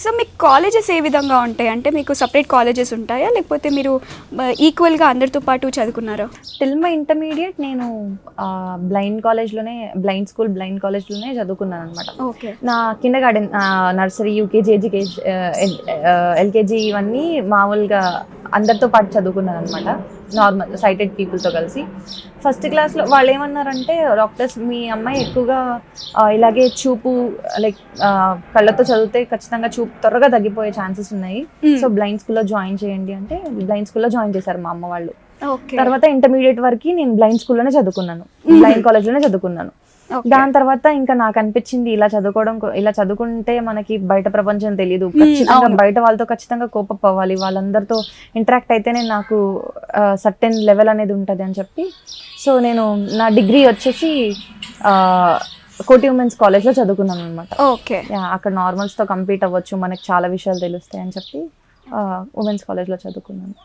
So మీకు colleges ఏ విధంగా ఉంటాయి? అంటే మీకు సపరేట్ కాలేజెస్ ఉంటాయా, లేకపోతే మీరు ఈక్వల్గా అందరితో పాటు చదువుకున్నారా? టిల్ మై ఇంటర్మీడియట్ నేను బ్లైండ్ కాలేజ్లోనే చదువుకున్నాను అనమాట. ఓకే. నా Kinder garden, nursery, UKG, LKG ఇవన్నీ మామూలుగా అందరితో పాటు చదువుకున్నాను అనమాట, నార్మల్ సైటెడ్ పీపుల్తో కలిసి. ఫస్ట్ క్లాస్లో వాళ్ళు ఏమన్నారంటే, డాక్టర్స్ మీ అమ్మాయి ఎక్కువగా ఇలాగే చూపు లైక్ కళ్ళతో చదివితే ఖచ్చితంగా చూపు త్వరగా తగ్గిపోయే ఛాన్సెస్ ఉన్నాయి, సో బ్లైండ్ స్కూల్లో జాయిన్ చేయండి అంటే బ్లైండ్ స్కూల్లో జాయిన్ చేశారు మా అమ్మ వాళ్ళు. తర్వాత ఇంటర్మీడియట్ వరకు నేను బ్లైండ్ స్కూల్లోనే చదువుకున్నాను, బ్లైండ్ కాలేజ్లోనే చదువుకున్నాను. దాని తర్వాత ఇంకా నాకు అనిపించింది ఇలా చదువుకుంటే మనకి బయట ప్రపంచం తెలియదు, ఖచ్చితంగా బయట వాళ్ళతో ఖచ్చితంగా కోపప్ అవ్వాలి, వాళ్ళందరితో ఇంటరాక్ట్ అయితేనే నాకు సర్టెన్ లెవెల్ అనేది ఉంటుంది అని చెప్పి, సో నేను నా డిగ్రీ వచ్చేసి కోటి ఉమెన్స్ కాలేజ్లో చదువుకున్నాను అనమాట. ఓకే. అక్కడ నార్మల్స్తో కంపీట్ అవ్వచ్చు, మనకి చాలా విషయాలు తెలుస్తాయి అని చెప్పి ఉమెన్స్ కాలేజ్లో చదువుకున్నాను.